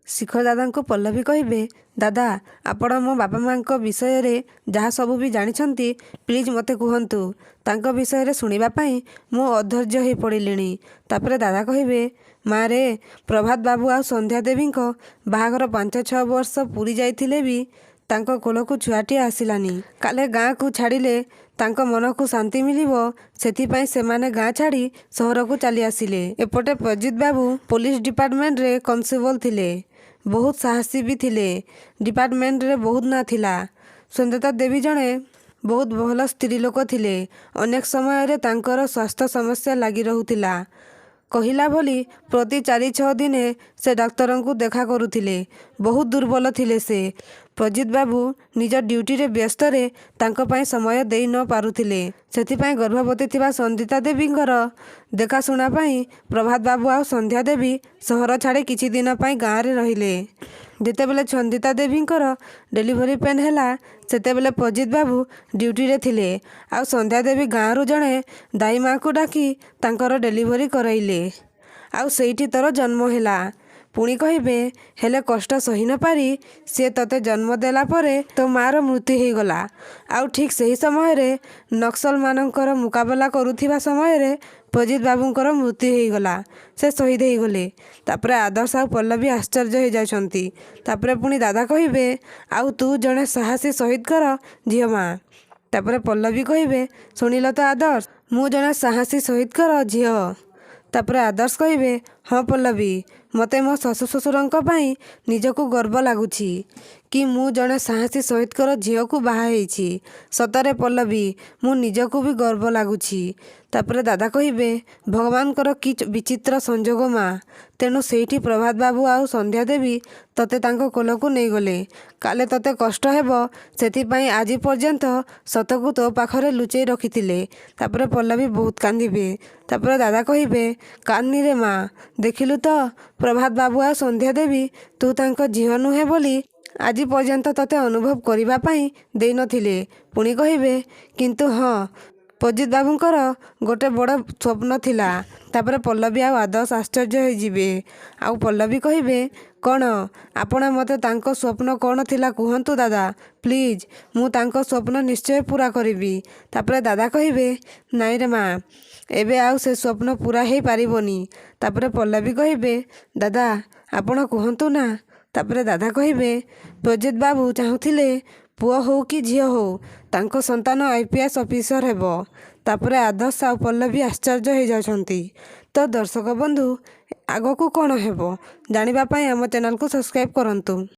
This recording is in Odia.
ଶିଖର ଦାଦାଙ୍କୁ ପଲ୍ଲବୀ କହିବେ, ଦାଦା ଆପଣ ମୋ ବାପା ମାଆଙ୍କ ବିଷୟରେ ଯାହା ସବୁ ବି ଜାଣିଛନ୍ତି ପ୍ଲିଜ୍ ମୋତେ କୁହନ୍ତୁ। ତାଙ୍କ ବିଷୟରେ ଶୁଣିବା ପାଇଁ ମୁଁ ଅଧୈର୍ଯ୍ୟ ହୋଇ ପଡ଼ିଲିଣି। ତାପରେ ଦାଦା କହିବେ, ମାରେ ପ୍ରଭାତ ବାବୁ ଆଉ ସନ୍ଧ୍ୟା ଦେବୀଙ୍କ ବାହାଘର 5-6 ବର୍ଷ ପୁରୀ ଯାଇଥିଲେ ବି ତାଙ୍କ କୋଳକୁ ଛୁଆଟିଏ ଆସିଲାନି। କାଳେ ଗାଁକୁ ଛାଡ଼ିଲେ ତାଙ୍କ ମନକୁ ଶାନ୍ତି ମିଳିବ, ସେଥିପାଇଁ ସେମାନେ ଗାଁ ଛାଡ଼ି ସହରକୁ ଚାଲି ଆସିଲେ। ଏପଟେ ପ୍ରଜିତ ବାବୁ ପୋଲିସ ଡିପାର୍ଟମେଣ୍ଟରେ କନଷ୍ଟେବଲ ଥିଲେ। ବହୁତ ସାହସୀ ବି ଥିଲେ। ଡିପାର୍ଟମେଣ୍ଟରେ ବହୁତ ନାଁ ଥିଲା। ସନ୍ଧ୍ୟା ଦେବୀ ଜଣେ ବହୁତ ଭଲ ସ୍ତ୍ରୀ ଲୋକ ଥିଲେ। ଅନେକ ସମୟରେ ତାଙ୍କର ସ୍ୱାସ୍ଥ୍ୟ ସମସ୍ୟା ଲାଗି ରହୁଥିଲା। କହିଲା ଭଳି ପ୍ରତି 4-6 ଦିନେ ସେ ଡାକ୍ତରଙ୍କୁ ଦେଖା କରୁଥିଲେ। ବହୁତ ଦୁର୍ବଳ ଥିଲେ ସେ। ପ୍ରଜିତ ବାବୁ ନିଜ ଡ୍ୟୁଟିରେ ବ୍ୟସ୍ତରେ ତାଙ୍କ ପାଇଁ ସମୟ ଦେଇ ନ ପାରୁଥିଲେ। ସେଥିପାଇଁ ଗର୍ଭବତୀ ଥିବା ସନ୍ଦିତା ଦେବୀଙ୍କର ଦେଖାଶୁଣା ପାଇଁ ପ୍ରଭାତ ବାବୁ ଆଉ ସନ୍ଧ୍ୟା ଦେବୀ ସହର ଛାଡ଼ି କିଛି ଦିନ ପାଇଁ ଗାଁରେ ରହିଲେ। ଯେତେବେଳେ ସନ୍ଦିତା ଦେବୀଙ୍କର ଡେଲିଭରି ପେନ୍ ହେଲା ସେତେବେଳେ ପ୍ରଜିତ ବାବୁ ଡ୍ୟୁଟିରେ ଥିଲେ। ଆଉ ସନ୍ଧ୍ୟା ଦେବୀ ଗାଁରୁ ଜଣେ ଦାଇ ମାଆକୁ ଡାକି ତାଙ୍କର ଡେଲିଭରି କରାଇଲେ। ଆଉ ସେଇଠି ତୋର ଜନ୍ମ ହେଲା। ପୁଣି କହିବେ, ହେଲେ କଷ୍ଟ ସହି ନ ପାରି ସିଏ ତୋତେ ଜନ୍ମ ଦେଲା ପରେ ତୋ ମାଆର ମୃତ୍ୟୁ ହେଇଗଲା। ଆଉ ଠିକ୍ ସେହି ସମୟରେ ନକ୍ସଲମାନଙ୍କର ମୁକାବିଲା କରୁଥିବା ସମୟରେ ପ୍ରଜିତ ବାବୁଙ୍କର ମୃତ୍ୟୁ ହେଇଗଲା। ସେ ଶହୀଦ ହେଇଗଲେ। ତାପରେ ଆଦର୍ଶ ଆଉ ପଲ୍ଲବୀ ଆଶ୍ଚର୍ଯ୍ୟ ହେଇଯାଉଛନ୍ତି। ତାପରେ ପୁଣି ଦାଦା କହିବେ, ଆଉ ତୁ ଜଣେ ସାହସୀ ଶହୀଦଙ୍କର ଝିଅ ମା। ତାପରେ ପଲ୍ଲବୀ କହିବେ, ଶୁଣିଲ ତ ଆଦର୍ଶ, ମୁଁ ଜଣେ ସାହସୀ ଶହୀଦଙ୍କର ଝିଅ। ତାପରେ ଆଦର୍ଶ କହିବେ, ହଁ ପଲ୍ଲବୀ, ମୋତେ ମୋ ଶାଶୁ ଶ୍ୱଶୁରଙ୍କ ପାଇଁ ନିଜକୁ ଗର୍ବ ଲାଗୁଛି କି ମୁଁ ଜଣେ ସାହସୀ ଶହୀଦଙ୍କର ଝିଅକୁ ବାହା ହେଇଛି। ସତରେ ପଲ୍ଲବୀ, ମୁଁ ନିଜକୁ ବି ଗର୍ବ ଲାଗୁଛି। ତାପରେ ଦାଦା କହିବେ, ଭଗବାନଙ୍କର କି ବିଚିତ୍ର ସଂଯୋଗ ମା। ତେଣୁ ସେଇଠି ପ୍ରଭାତ ବାବୁ ଆଉ ସନ୍ଧ୍ୟା ଦେବୀ ତୋତେ ତାଙ୍କ କୋଳକୁ ନେଇଗଲେ। କାଳେ ତୋତେ କଷ୍ଟ ହେବ ସେଥିପାଇଁ ଆଜି ପର୍ଯ୍ୟନ୍ତ ସତକୁ ତୋ ପାଖରେ ଲୁଚେଇ ରଖିଥିଲେ। ତାପରେ ପଲ୍ଲବୀ ବହୁତ କାନ୍ଦିବେ। ତାପରେ ଦାଦା କହିବେ, କାନ୍ଦିରେ ମା, ଦେଖିଲୁ ତ ପ୍ରଭାତ ବାବୁ ଆଉ ସନ୍ଧ୍ୟା ଦେବୀ ତୁ ତାଙ୍କ ଝିଅ ନୁହେଁ ବୋଲି ଆଜି ପର୍ଯ୍ୟନ୍ତ ତୋତେ ଅନୁଭବ କରିବା ପାଇଁ ଦେଇନଥିଲେ। ପୁଣି କହିବେ, କିନ୍ତୁ ହଁ, ପ୍ରଜିତ ବାବୁଙ୍କର ଗୋଟେ ବଡ଼ ସ୍ୱପ୍ନ ଥିଲା। ତାପରେ ପଲ୍ଲବୀ ଆଉ ଆଦର୍ଶ ଆଶ୍ଚର୍ଯ୍ୟ ହେଇଯିବେ। ଆଉ ପଲ୍ଲବୀ କହିବେ, କ'ଣ ଆପଣ ମୋତେ ତାଙ୍କ ସ୍ୱପ୍ନ କ'ଣ ଥିଲା କୁହନ୍ତୁ ଦାଦା ପ୍ଲିଜ୍, ମୁଁ ତାଙ୍କ ସ୍ୱପ୍ନ ନିଶ୍ଚୟ ପୂରା କରିବି। ତାପରେ ଦାଦା କହିବେ, ନାଇଁରେ ମା, ଏବେ ଆଉ ସେ ସ୍ୱପ୍ନ ପୂରା ହେଇପାରିବନି। ତାପରେ ପଲ୍ଲବୀ କହିବେ, ଦାଦା ଆପଣ କୁହନ୍ତୁ ନା। ତାପରେ ଦାଦା କହିବେ, ପ୍ରଜିତ ବାବୁ ଚାହୁଁଥିଲେ ପୁଅ ହଉ କି ଝିଅ ହଉ ତାଙ୍କ ସନ୍ତାନ IPS ଅଫିସର ହେବ। ତାପରେ ଆଦର୍ଶ ଆଉ ପଲ୍ଲବୀ ଆଶ୍ଚର୍ଯ୍ୟ ହେଇଯାଉଛନ୍ତି। ତ ଦର୍ଶକ ବନ୍ଧୁ, ଆଗକୁ କ'ଣ ହେବ ଜାଣିବା ପାଇଁ ଆମ ଚ୍ୟାନେଲକୁ ସବସ୍କ୍ରାଇବ୍ କରନ୍ତୁ।